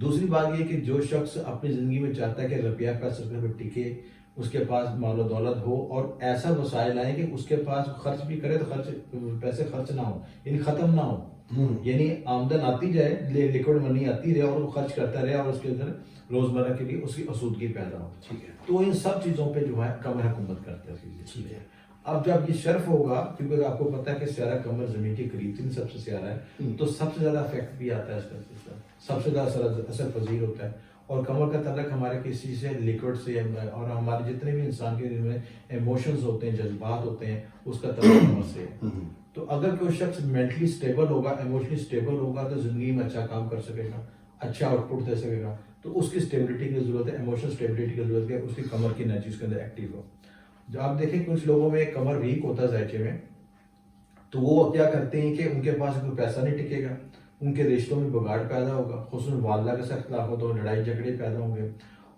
دوسری بات یہ کہ جو شخص اپنی زندگی میں چاہتا ہے کہ روپیہ پیسہ پہ ٹکے، اس کے پاس مال و دولت ہو اور ایسا وسائل آئے کہ اس کے پاس خرچ بھی کرے تو پیسے خرچ نہ ہو، یعنی ختم نہ ہو، یعنی آمدن آتی جائے، لیکوڈ منی آتی رہے اور وہ خرچ کرتا رہے اور اس کے اندر روزمرہ کے لیے اس کی آسودگی پیدا ہو. تو ان سب چیزوں پہ جو ہے قمر حکومت کرتا ہے. اب جب یہ شرف ہوگا، کیونکہ آپ کو پتا ہے کہ سیارہ قمر زمین کے قریب تین سب سے سیارہ ہے، تو سب سے زیادہ افیکٹ بھی آتا ہے اس کا، سب سے زیادہ اثر پذیر ہوتا ہے. اور قمر کا تعلق ہمارے کسی سے لیکوڈ سے، اور ہمارے جتنے بھی انسان کے دل میں ایموشنز ہوتے ہیں، جذبات ہوتے ہیں، اس کا تعلق قمر سے ہے. تو اگر کوئی شخص مینٹلی سٹیبل ہوگا، ایموشنلی سٹیبل ہوگا، تو زندگی میں اچھا کام کر سکے گا، اچھا آؤٹ پٹ دے سکے گا. تو اس کی سٹیبلٹی کی ضرورت ہے، ایموشنل سٹیبلٹی کی ضرورت ہے، اس کی کمر کی انرجی اس کے اندر ایکٹیو ہو. جو آپ دیکھیں کچھ لوگوں میں کمر ویک ہوتا ہے ذائچے میں، تو وہ کیا کرتے ہیں کہ ان کے پاس کوئی پیسہ نہیں ٹکے گا، ان کے رشتوں میں بگاڑ پیدا ہوگا، خصوصاً والدہ کے ساتھ اختلاف ہو تو لڑائی جھگڑے پیدا ہوں گے.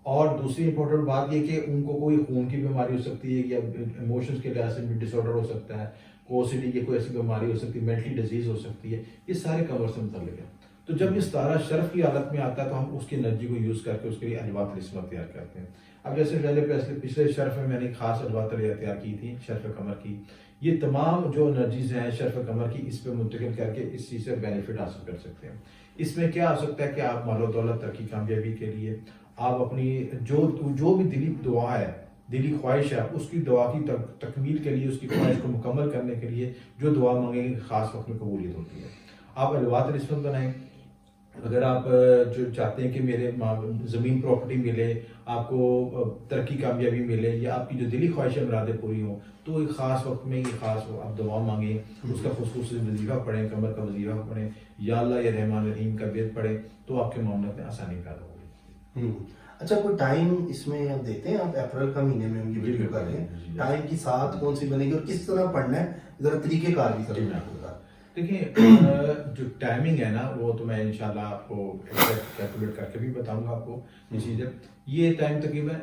اور دوسری امپورٹنٹ بات یہ کہ ان کو کوئی خون کی بیماری ہو سکتی ہے، یا ایموشنز کے لحاظ سے بھی ڈس آرڈر ہو سکتا ہے، OCD کی کوئی ایسی بیماری ہو سکتی ہے، مینٹلی ڈیزیز ہو سکتی ہے. یہ سارے کمر سے متعلق ہے. تو جب یہ ستارہ شرف کی حالت میں آتا ہے تو ہم اس کی انرجی کو یوز کر کے اس کے لیے ادوات رسمہ تیار کرتے ہیں. اب جیسے پچھلے شرف میں میں نے خاص ادوات تیار کی تھی شرف قمر کی. یہ تمام جو انرجیز ہیں شرف قمر کی، اس پہ منتقل کر کے اس چیز سے بینیفٹ حاصل کر سکتے ہیں. اس میں کیا ہو سکتا ہے کہ آپ مال و دولت، ترقی، کامیابی کے لیے آپ اپنی جو بھی دلی دعا ہے، دلی خواہش ہے، اس کی دعا کی تکمیل کے لیے، اس کی خواہش کو مکمل کرنے کے لیے جو دعا مانگیں گے خاص وقت میں قبولیت ہوتی ہے. آپ ادوات رسمت بنائیں. اگر آپ جو چاہتے ہیں کہ میرے زمین پراپرٹی ملے، آپ کو ترقی کامیابی ملے، یا آپ کی جو دلی خواہشیں مرادیں پوری ہوں، تو ایک خاص وقت میں یہ خاص آپ دعا مانگیں، اس کا خصوصی وظیفہ پڑھیں، قمر کا وظیفہ پڑھیں، یا اللہ یا رحمان الرحیم کا بیت پڑھیں، تو آپ کے معاملات میں آسانی پیدا ہوگی. اچھا، کوئی ٹائم اس میں آپ دیتے ہیں؟ آپ اپریل کا مہینے میں یہ ویڈیو کر رہے ہیں، ٹائم کی ساتھ کون سی بنے گی اور کس طرح پڑھنا ہے، ذرا طریقہ کار بھی کریں. دیکھیں جو ٹائمنگ ہے نا، وہ تو میں انشاءاللہ آپ کو کیلکولیٹ کر کے بھی بتاؤں گا آپ کو یہ چیزیں. یہ ٹائم تقریباً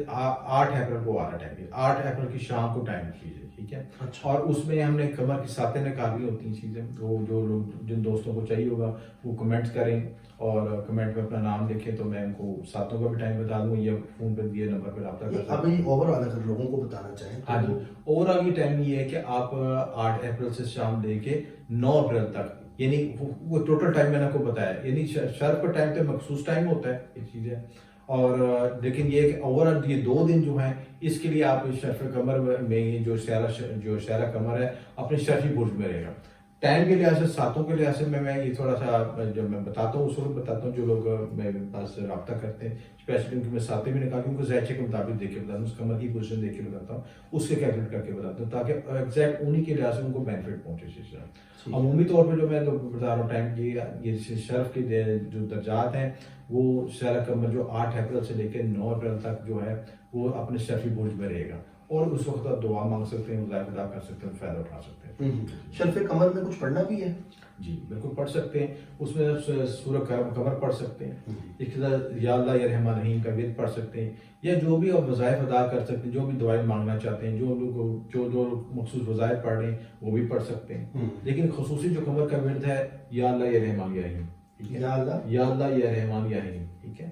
8 اپریل کو آ رہا ٹائم، 8 اپریل کی شام کو ٹائم چیزیں، ٹھیک ہے. اور اس میں ہم نے قمر کی ساتیں نکالی ہوتی ہیں چیزیں. وہ جو لوگ جن دوستوں کو چاہیے ہوگا وہ کمنٹس کریں، اور کمنٹ میں اپنا نام لکھیں تو میں ان کو ساتوں کا بھی ٹائم بتا دوں، یا فون پہ دیے نمبر پہ رابطہ کر سکتے ہیں. ابھی اوور آل اگر لوگوں کو بتانا چاہیں. ہاں جی، اوور آل یہ ٹائم یہ ہے کہ آپ 8 اپریل سے شام لے کے 9 اپریل تک، یعنی وہ ٹوٹل ٹائم میں نے آپ کو بتایا، یعنی شرف کا ٹائم تو مخصوص ٹائم ہوتا ہے، یہ چیز ہے. اور لیکن یہ کہ اوور آل یہ 2 دن جو ہیں، اس کے لیے آپ شرف قمر میں جو سیارہ قمر ہے اپنے شرفی برج میں رہے گا. ٹائم کے لحاظ سے، ساتوں کے لحاظ سے میں یہ تھوڑا سا جب میں بتاتا ہوں اس وقت بتاتا ہوں، جو لوگ میرے پاس رابطہ کرتے ہیں اسپیشلی ان کی میں ساتیں بھی نکالتی ہوں، ان کو ذائچے کے مطابق دیکھ کے بتاتا ہوں، اس قمر کی پوزیشن دیکھ کے بتاتا ہوں، اس کے کیلکولیٹ کر کے بتاتا ہوں، تاکہ ایگزیکٹ انہی کے لحاظ سے ان کو بینیفٹ پہنچے. عمومی طور پہ جو میں بتا رہا ہوں ٹائم کی، یہ شرف کے جو درجات ہیں، وہ سیارہ قمر جو 8 اپریل سے لے کے 9 اپریل تک جو ہے وہ اپنے شرفی برج میں رہے گا. اور اس وقت آپ دعا مانگ سکتے ہیں، وظائف ادا کر سکتے ہیں، فائدہ اٹھا سکتے ہیں. شرف قمر میں کچھ پڑھنا بھی ہے؟ جی بالکل پڑھ سکتے ہیں. اس میں سورہ قمر پڑھ سکتے ہیں، اس کے ساتھ یا اللہ یا رحمان الرحیم کا ورد پڑھ سکتے ہیں، یا جو بھی آپ وظائف ادا کر سکتے ہیں، جو بھی دعائیں مانگنا چاہتے ہیں، جو لوگ جو مخصوص وظائف پڑھ رہے ہیں وہ بھی پڑھ سکتے ہیں. لیکن خصوصی جو قمر کا ورد ہے، یا اللہ یا رحمان یا رحیم، یا اللہ یا رحمان یا رحیم، ٹھیک ہے،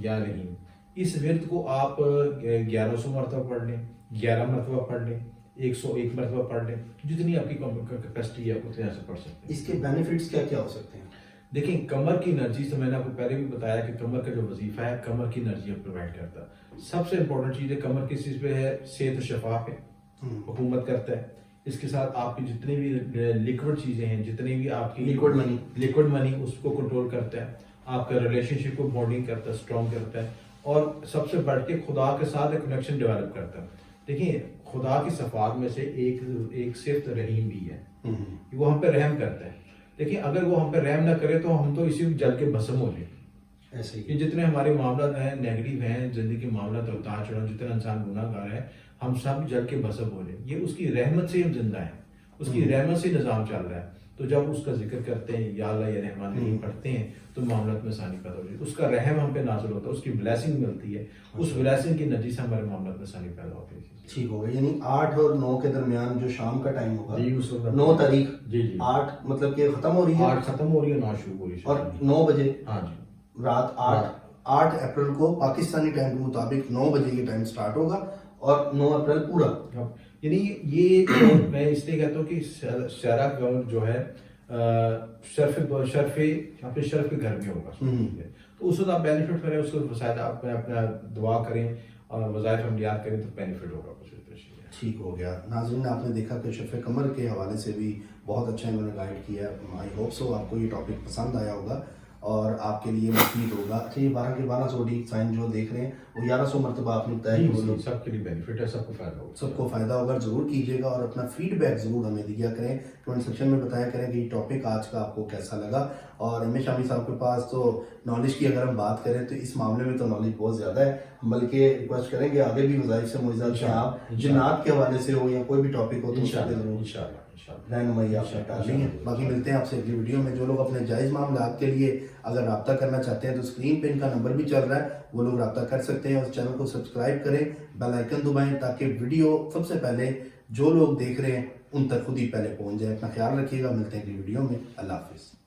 یا رحیم. اس ورد کو آپ 1100 مرتبہ پڑھ لیں، 11 مرتبہ پڑھ لیں، 101 مرتبہ پڑھ لیں، جتنی آپ کی کیپیسٹی ہے اتنے سے پڑھ سکتے ہیں. اس کے بینیفٹس کیا کیا ہو سکتے ہیں؟ دیکھیں قمر کی انرجی سے میں نے آپ کو پہلے بھی بتایا کہ قمر کا جو وظیفہ ہے قمر کی انرجی پرووائڈ کرتا ہے. سب سے امپورٹنٹ چیز ہے قمر کس چیز پہ ہے؟ صحت و شفا پہ حکومت کرتا ہے. اس کے ساتھ آپ کی جتنی بھی لیکوڈ چیزیں ہیں، جتنی بھی آپ کی لیکوڈ منی اس کو کنٹرول کرتا ہے. آپ کا ریلیشن شپ کو بانڈنگ کرتا ہے، اسٹرانگ کرتا ہے. اور سب سے بڑھ کے خدا کے ساتھ ایک کنیکشن ڈیولپ کرتا ہے. دیکھیں خدا کی صفات میں سے ایک صفت رحیم بھی ہے، وہ ہم پہ رحم کرتا ہے. دیکھیں اگر وہ ہم پہ رحم نہ کرے تو ہم تو اسی جل کے بھسم ہو جائیں. ایسے ہی جتنے ہمارے معاملات ہیں نیگیٹو ہیں، زندگی کے معاملات اتار چڑھاؤ، جتنا انسان گناہ گار ہے، ہم سب جل کے بھسم ہو جائیں. یہ اس کی رحمت سے ہم زندہ ہیں، اس کی رحمت سے نظام چل رہا ہے. تو جب اس کا ذکر کرتے ہیں، یا اللہ یا رحمان الرحیم پڑھتے ہیں، تو معاملات میں آسانی پیدا ہوتی ہے. اس کا رحم ہم پہ نازل ہوتا ہے، اس کی بلیسنگ ملتی ہے، اس بلیسنگ کی نتیجے سے ہمارے معاملات میں آسانی پیدا ہوتی ہے. ٹھیک ہوگا. یعنی 8 اور 9 کے درمیان جو شام کا ٹائم ہوگا، جی اس وقت 9 تاریخ، جی 8 مطلب کہ ختم ہو رہی ہے، 8 ختم ہو رہی ہے، 9 شروع ہو رہی ہے، اور 9 بجے ہاں جی رات 8 اپریل کو پاکستانی ٹائم کے مطابق 9 بجے یہ ٹائم سٹارٹ ہوگا اور 9 اپریل پورا. یعنی یہ میں اس لیے کہتا ہوں کہ سیارہ گراؤنڈ جو ہے شرف اپنے شرف کے گھر میں ہوگا. تو اس وقت آپ بینیفٹ کریں, اس کو شاید آپ اپنا دعا کریں اور وظائف عملیات کریں تو بینیفٹ ہوگا. ٹھیک ہو گیا. ناظرین آپ نے دیکھا کہ شرف قمر کے حوالے سے بھی بہت اچھا انہوں نے گائیڈ کیا. آئی ہوپ سو آپ کو یہ ٹاپک پسند آیا ہوگا اور آپ کے لیے مفید ہوگا. اچھا یہ 12 کے 12 زوڈی سائن جو دیکھ رہے ہیں وہ 1100 مرتبہ آپ نے بتایا کہ وہ لوگ سب کے لیے بینیفٹ ہے, سب کو فائدہ ہوگا. سب کو فائدہ ہوگا. ضرور کیجیے گا اور اپنا فیڈ بیک ضرور ہمیں دیا کریں, کمنٹ سیکشن میں بتایا کریں کہ یہ ٹاپک آج کا آپ کو کیسا لگا. اور ایم اے شامی صاحب کے پاس تو نالج کی اگر ہم بات کریں تو اس معاملے میں تو نالج بہت زیادہ ہے, بلکہ ریکویسٹ کریں گے آگے بھی وظائف سے معجزات سے آپ جنات کے حوالے سے ہو یا کوئی بھی ٹاپک ہو تو اس پہ ضرور رہنمائی آپ نے ڈالنی ہے. باقی ملتے ہیں آپ سے اگلی ویڈیو میں. جو لوگ اپنے جائز معاملات کے لیے اگر رابطہ کرنا چاہتے ہیں تو اسکرین پہ ان کا نمبر بھی چل رہا ہے, وہ لوگ رابطہ کر سکتے ہیں. اور چینل کو سبسکرائب کریں, بیل آئیکن دبائیں تاکہ ویڈیو سب سے پہلے جو لوگ دیکھ رہے ہیں ان تک خود ہی پہلے پہنچ جائے. اپنا خیال رکھیے گا, ملتے ہیں اگلی ویڈیو میں. اللہ حافظ.